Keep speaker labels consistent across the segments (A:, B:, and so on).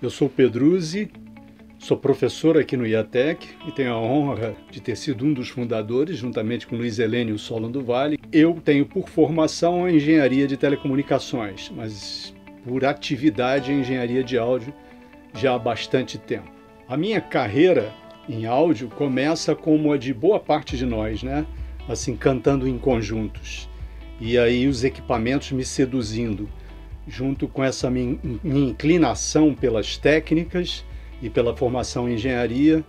A: Eu sou Pedruzzi, sou professor aqui no IATEC e tenho a honra de ter sido um dos fundadores, juntamente com Luiz Helênio Solon do Vale. Eu tenho por formação a engenharia de telecomunicações, mas por atividade a engenharia de áudio já há bastante tempo. A minha carreira em áudio começa como a de boa parte de nós, né? Assim, cantando em conjuntos. E aí os equipamentos me seduzindo, junto com essa minha inclinação pelas técnicas e pela formação em engenharia,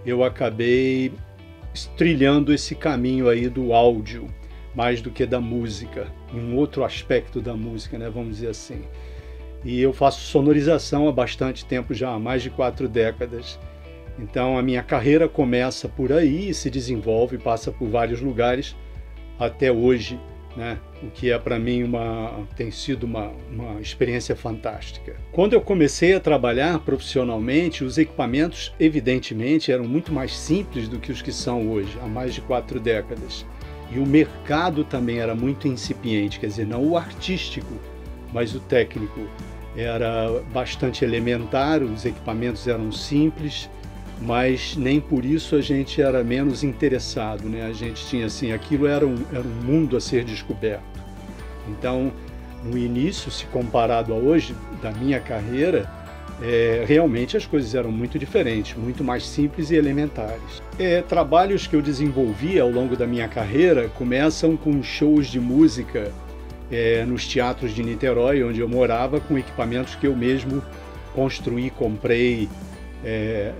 A: eu acabei trilhando esse caminho aí do áudio, mais do que da música, um outro aspecto da música, né, vamos dizer assim. E eu faço sonorização há bastante tempo já, há mais de 4 décadas. Então a minha carreira começa por aí, se desenvolve, passa por vários lugares até hoje, né? O que é para mim tem sido uma experiência fantástica. Quando eu comecei a trabalhar profissionalmente, os equipamentos evidentemente eram muito mais simples do que os que são hoje, há mais de 4 décadas. E o mercado também era muito incipiente, quer dizer, não o artístico, mas o técnico. Era bastante elementar, os equipamentos eram simples, mas nem por isso a gente era menos interessado, né? A gente tinha assim, aquilo era um mundo a ser descoberto. Então, no início, se comparado a hoje, da minha carreira, realmente as coisas eram muito diferentes, muito mais simples e elementares. Trabalhos que eu desenvolvi ao longo da minha carreira começam com shows de música nos teatros de Niterói, onde eu morava, com equipamentos que eu mesmo construí, comprei,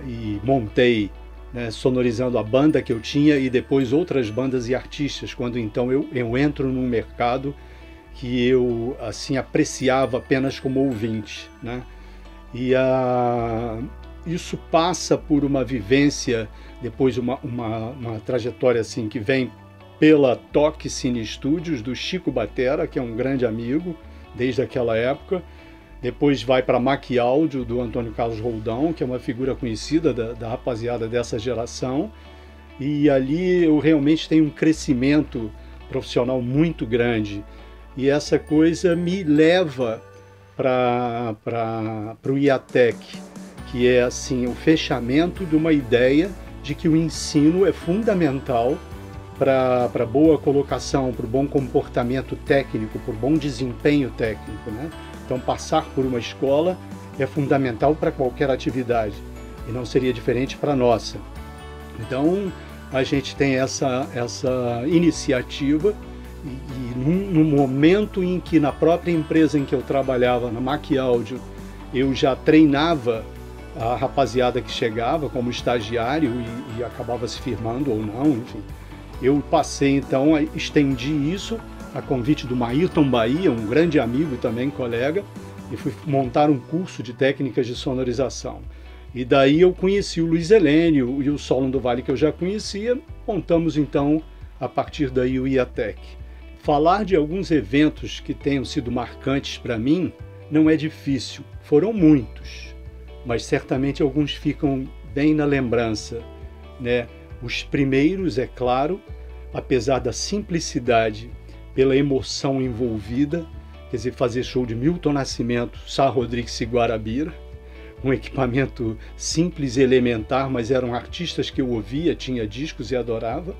A: e montei, né, sonorizando a banda que eu tinha e depois outras bandas e artistas, quando então eu entro num mercado que eu assim apreciava apenas como ouvinte, né? E isso passa por uma vivência, depois uma trajetória assim que vem pela Toque Cine Studios do Chico Batera, que é um grande amigo desde aquela época. Depois vai para a Mac Áudio, do Antônio Carlos Roldão, que é uma figura conhecida da rapaziada dessa geração. E ali eu realmente tenho um crescimento profissional muito grande. E essa coisa me leva para o IATEC, que é assim, o fechamento de uma ideia de que o ensino é fundamental para boa colocação, para o bom comportamento técnico, para o bom desempenho técnico, né? Então, passar por uma escola é fundamental para qualquer atividade, e não seria diferente para a nossa. Então, a gente tem essa iniciativa, e no momento em que, na própria empresa em que eu trabalhava, na Mac Áudio, eu já treinava a rapaziada que chegava como estagiário e acabava se firmando ou não, enfim. Eu passei, então, estendi isso a convite do Maírton Bahia, um grande amigo e também colega, e fui montar um curso de técnicas de sonorização. E daí eu conheci o Luiz Helênio e o Solon do Vale, que eu já conhecia, montamos então, a partir daí, o IATEC. Falar de alguns eventos que tenham sido marcantes para mim não é difícil, foram muitos, mas certamente alguns ficam bem na lembrança, né? Os primeiros, é claro, apesar da simplicidade, pela emoção envolvida, quer dizer, fazer show de Milton Nascimento, Sá Rodrigues e Guarabira, um equipamento simples e elementar, mas eram artistas que eu ouvia, tinha discos e adorava,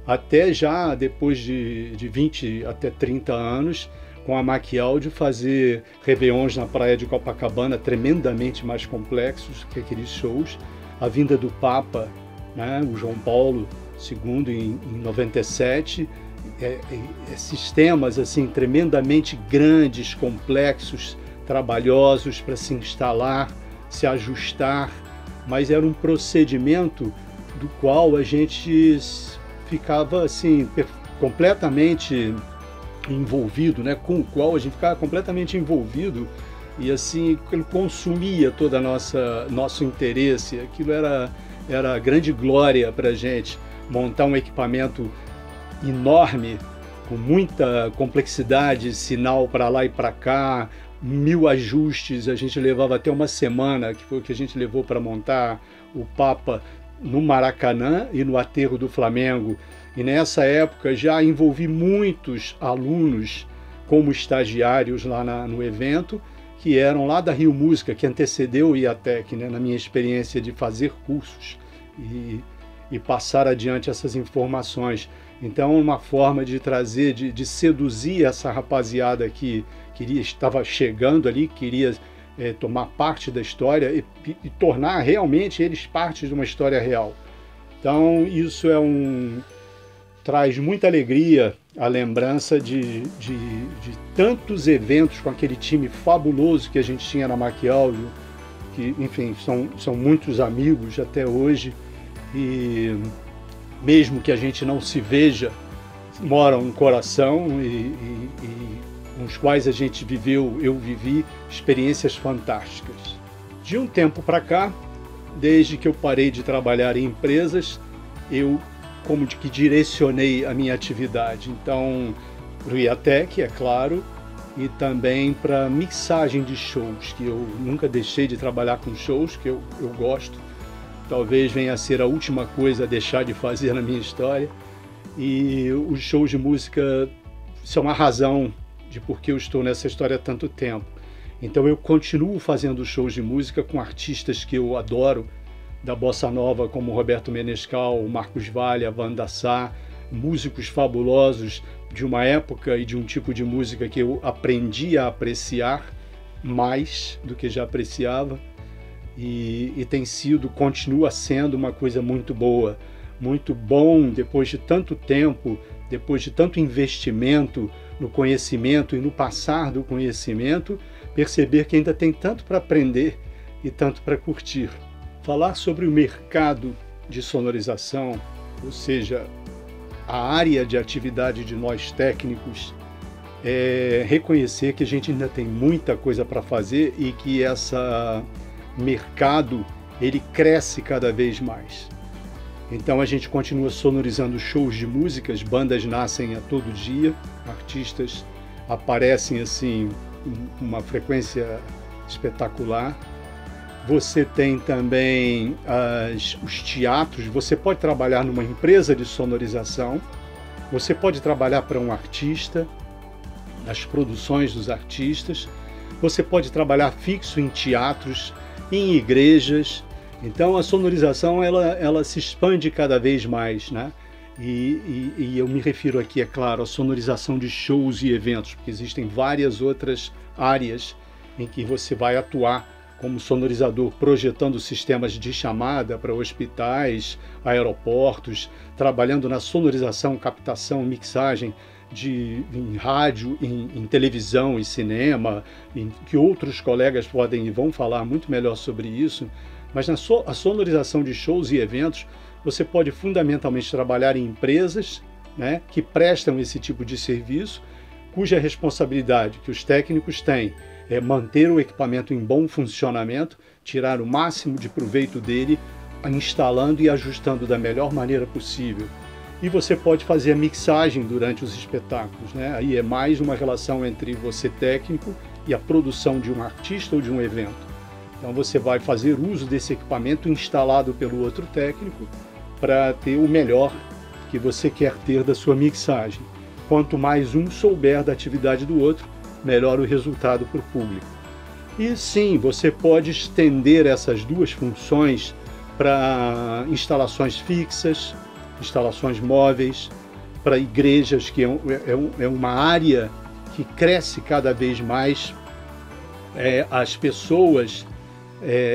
A: até já depois de 20 até 30 anos, com a Mac Áudio, fazer réveillons na praia de Copacabana, tremendamente mais complexos que aqueles shows, a vinda do Papa, né, o João Paulo II em 97, sistemas assim tremendamente grandes, complexos, trabalhosos para se instalar, se ajustar, mas era um procedimento do qual a gente ficava assim completamente envolvido, né? Com o qual a gente ficava completamente envolvido e assim ele consumia todo nosso interesse. Aquilo era grande glória para a gente montar um equipamento enorme, com muita complexidade, sinal para lá e para cá, 1000 ajustes. A gente levava até uma semana, que foi o que a gente levou para montar o Papa no Maracanã e no Aterro do Flamengo. E nessa época já envolvi muitos alunos como estagiários lá no evento, que eram lá da Rio Música, que antecedeu o IATEC, né, na minha experiência de fazer cursos e passar adiante essas informações. Então, uma forma de trazer, de seduzir essa rapaziada que estava chegando ali, queria tomar parte da história e tornar realmente eles parte de uma história real. Então, isso traz muita alegria a lembrança de tantos eventos com aquele time fabuloso que a gente tinha na Mac Áudio, que, enfim, são muitos amigos até hoje, e mesmo que a gente não se veja, moram no coração e com os quais a gente eu vivi experiências fantásticas. De um tempo para cá, desde que eu parei de trabalhar em empresas, eu como que direcionei a minha atividade. Então, para o IATEC, é claro, e também para mixagem de shows, que eu nunca deixei de trabalhar com shows, que eu gosto. Talvez venha a ser a última coisa a deixar de fazer na minha história. E os shows de música são a razão de por que eu estou nessa história há tanto tempo. Então eu continuo fazendo shows de música com artistas que eu adoro, da Bossa Nova, como Roberto Menescal, Marcos Valle, Wanda Sá, músicos fabulosos de uma época e de um tipo de música que eu aprendi a apreciar mais do que já apreciava, e continua sendo uma coisa muito boa, muito bom, depois de tanto tempo, depois de tanto investimento no conhecimento e no passar do conhecimento, perceber que ainda tem tanto para aprender e tanto para curtir. Falar sobre o mercado de sonorização, ou seja, a área de atividade de nós técnicos, é reconhecer que a gente ainda tem muita coisa para fazer e que esse mercado ele cresce cada vez mais. Então a gente continua sonorizando shows de músicas, bandas nascem a todo dia, artistas aparecem assim com uma frequência espetacular. Você tem também os teatros, você pode trabalhar numa empresa de sonorização, você pode trabalhar para um artista, as produções dos artistas, você pode trabalhar fixo em teatros, em igrejas. Então a sonorização ela se expande cada vez mais, né? E eu me refiro aqui, é claro, à sonorização de shows e eventos, porque existem várias outras áreas em que você vai atuar como sonorizador, projetando sistemas de chamada para hospitais, aeroportos, trabalhando na sonorização, captação, mixagem em rádio, em televisão e cinema, que outros colegas podem e vão falar muito melhor sobre isso. Mas a sonorização de shows e eventos, você pode fundamentalmente trabalhar em empresas, né, que prestam esse tipo de serviço, cuja responsabilidade que os técnicos têm é manter o equipamento em bom funcionamento, tirar o máximo de proveito dele, instalando e ajustando da melhor maneira possível. E você pode fazer a mixagem durante os espetáculos, né? Aí é mais uma relação entre você técnico e a produção de um artista ou de um evento. Então você vai fazer uso desse equipamento instalado pelo outro técnico para ter o melhor que você quer ter da sua mixagem. Quanto mais um souber da atividade do outro, melhor o resultado para o público. E sim, você pode estender essas duas funções para instalações fixas, instalações móveis, para igrejas, que é uma área que cresce cada vez mais. As pessoas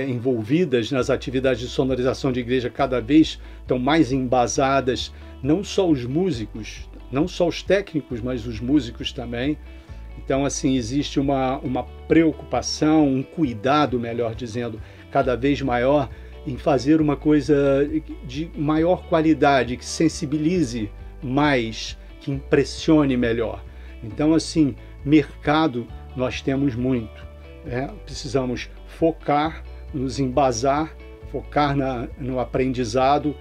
A: envolvidas nas atividades de sonorização de igreja cada vez estão mais embasadas, não só os músicos, não só os técnicos, mas os músicos também. Então, assim, existe uma preocupação, um cuidado, melhor dizendo, cada vez maior em fazer uma coisa de maior qualidade, que sensibilize mais, que impressione melhor. Então, assim, mercado nós temos muito. Precisamos focar, nos embasar, focar no aprendizado,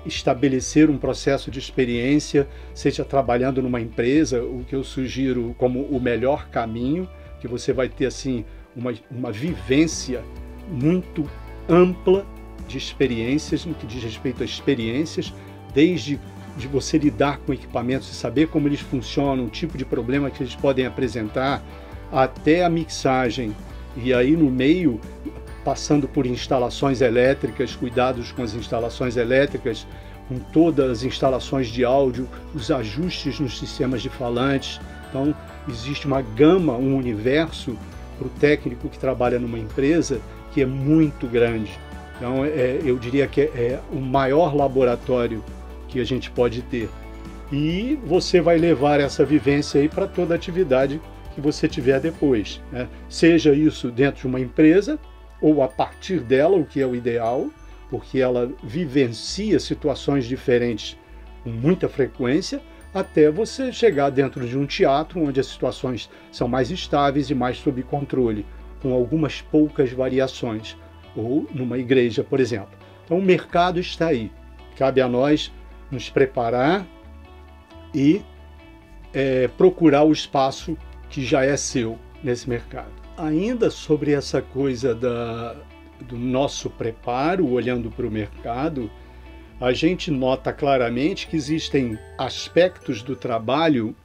A: estabelecer um processo de experiência, seja trabalhando numa empresa, o que eu sugiro como o melhor caminho, que você vai ter assim uma vivência muito ampla de experiências, no que diz respeito a experiências, desde de você lidar com equipamentos e saber como eles funcionam, o tipo de problema que eles podem apresentar, até a mixagem. E aí no meio, passando por instalações elétricas, cuidados com as instalações elétricas, com todas as instalações de áudio, os ajustes nos sistemas de falantes. Então, existe uma gama, um universo para o técnico que trabalha numa empresa que é muito grande. Então, eu diria que é o maior laboratório que a gente pode ter. E você vai levar essa vivência aí para toda a atividade que você tiver depois, né? Seja isso dentro de uma empresa ou a partir dela, o que é o ideal, porque ela vivencia situações diferentes com muita frequência, até você chegar dentro de um teatro onde as situações são mais estáveis e mais sob controle, com algumas poucas variações, ou numa igreja, por exemplo. Então o mercado está aí, cabe a nós nos preparar e procurar o espaço que já é seu nesse mercado. Ainda sobre essa coisa do nosso preparo, olhando para o mercado, a gente nota claramente que existem aspectos do trabalho,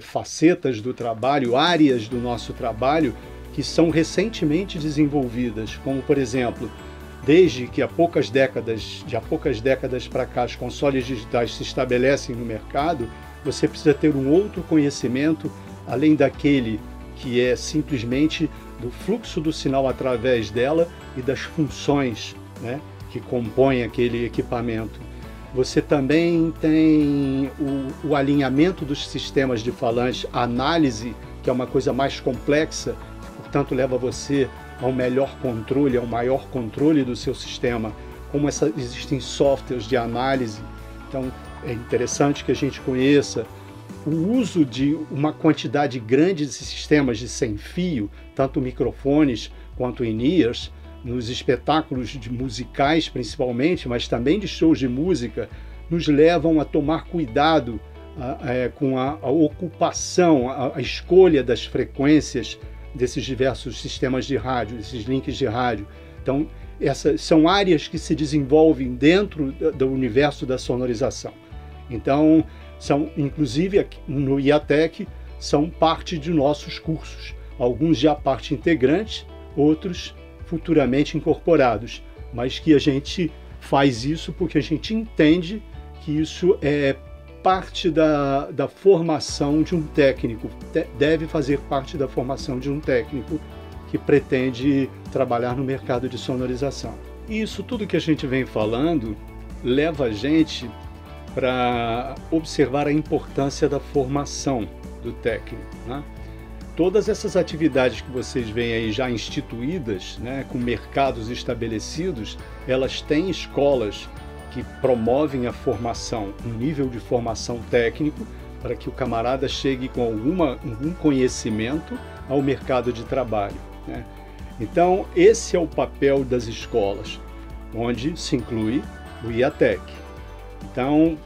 A: facetas do trabalho, áreas do nosso trabalho que são recentemente desenvolvidas, como por exemplo, desde que há poucas décadas para cá os consoles digitais se estabelecem no mercado, você precisa ter um outro conhecimento, além daquele que é simplesmente do fluxo do sinal através dela e das funções, né, que compõem aquele equipamento. Você também tem o alinhamento dos sistemas de falantes, a análise, que é uma coisa mais complexa, portanto leva você ao melhor controle, ao maior controle do seu sistema, como existem softwares de análise. Então é interessante que a gente conheça o uso de uma quantidade grande de sistemas de sem fio, tanto microfones quanto in-ears, nos espetáculos musicais principalmente, mas também de shows de música, nos levam a tomar cuidado com a ocupação, a escolha das frequências desses diversos sistemas de rádio, desses links de rádio. Então, essas são áreas que se desenvolvem dentro do universo da sonorização. Então, inclusive no IATEC, são parte de nossos cursos. Alguns já parte integrante, outros futuramente incorporados. Mas que a gente faz isso porque a gente entende que isso é parte da formação de um técnico, deve fazer parte da formação de um técnico que pretende trabalhar no mercado de sonorização. E isso tudo que a gente vem falando leva a gente para observar a importância da formação do técnico, né? Todas essas atividades que vocês veem aí já instituídas, né, com mercados estabelecidos, elas têm escolas que promovem a formação, um nível de formação técnico, para que o camarada chegue com algum conhecimento ao mercado de trabalho, né? Então, esse é o papel das escolas, onde se inclui o IATEC. Então,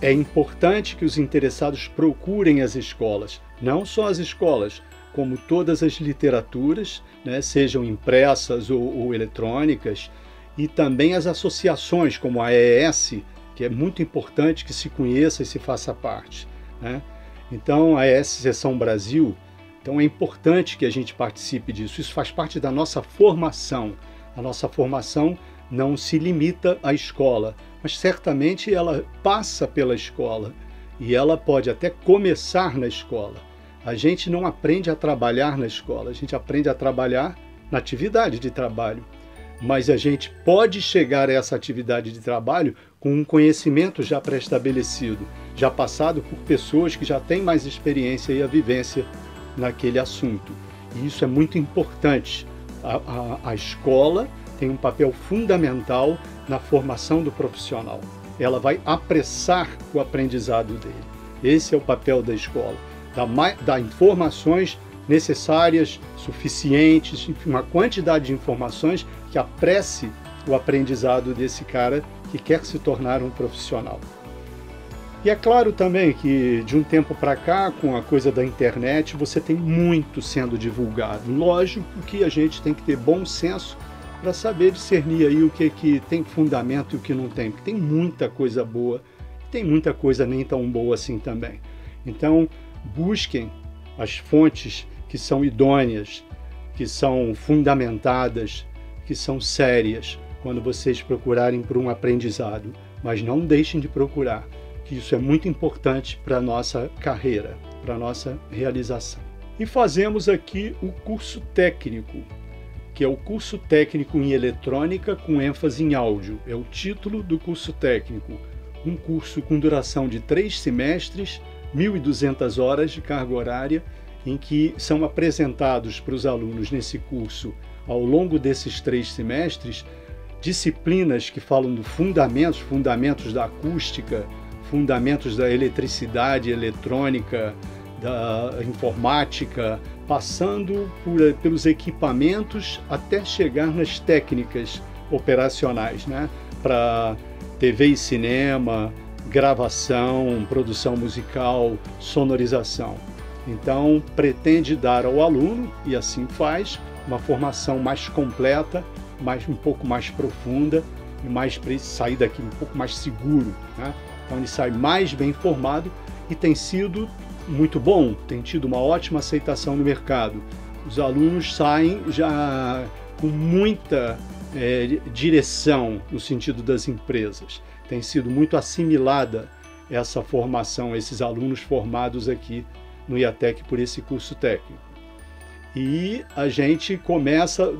A: é importante que os interessados procurem as escolas, não só as escolas, como todas as literaturas, né, sejam impressas ou eletrônicas, e também as associações, como a AES, que é muito importante que se conheça e se faça parte, né? Então, a AES Seção Brasil, então é importante que a gente participe disso, isso faz parte da nossa formação. A nossa formação não se limita à escola, mas certamente ela passa pela escola e ela pode até começar na escola. A gente não aprende a trabalhar na escola, a gente aprende a trabalhar na atividade de trabalho, mas a gente pode chegar a essa atividade de trabalho com um conhecimento já pré-estabelecido, já passado por pessoas que já têm mais experiência e a vivência naquele assunto. E isso é muito importante. A escola tem um papel fundamental na formação do profissional. Ela vai apressar o aprendizado dele. Esse é o papel da escola. Dar informações necessárias, suficientes, enfim, uma quantidade de informações que apresse o aprendizado desse cara que quer se tornar um profissional. E é claro também que de um tempo para cá, com a coisa da internet, você tem muito sendo divulgado. Lógico que a gente tem que ter bom senso para saber discernir aí o que tem fundamento e o que não tem, porque tem muita coisa boa, tem muita coisa nem tão boa assim também. Então, busquem as fontes que são idôneas, que são fundamentadas, que são sérias quando vocês procurarem por um aprendizado. Mas não deixem de procurar, que isso é muito importante para a nossa carreira, para a nossa realização. E fazemos aqui o curso técnico, que é o curso técnico em eletrônica com ênfase em áudio. É o título do curso técnico. Um curso com duração de 3 semestres, 1.200 horas de carga horária, em que são apresentados para os alunos nesse curso, ao longo desses 3 semestres, disciplinas que falam do fundamentos da acústica, fundamentos da eletricidade, eletrônica, da informática, passando pelos equipamentos até chegar nas técnicas operacionais, né? Para TV e cinema, gravação, produção musical, sonorização. Então, pretende dar ao aluno, e assim faz, uma formação mais completa, um pouco mais profunda, e sair daqui um pouco mais seguro, né? Então ele sai mais bem formado e tem sido muito bom, tem tido uma ótima aceitação no mercado. Os alunos saem já com muita direção no sentido das empresas. Tem sido muito assimilada essa formação, esses alunos formados aqui no IATEC por esse curso técnico. E a gente começa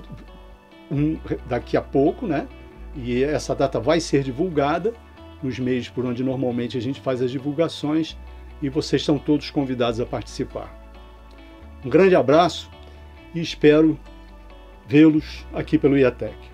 A: daqui a pouco, né? E essa data vai ser divulgada nos meios por onde normalmente a gente faz as divulgações, e vocês são todos convidados a participar. Um grande abraço e espero vê-los aqui pelo IATEC.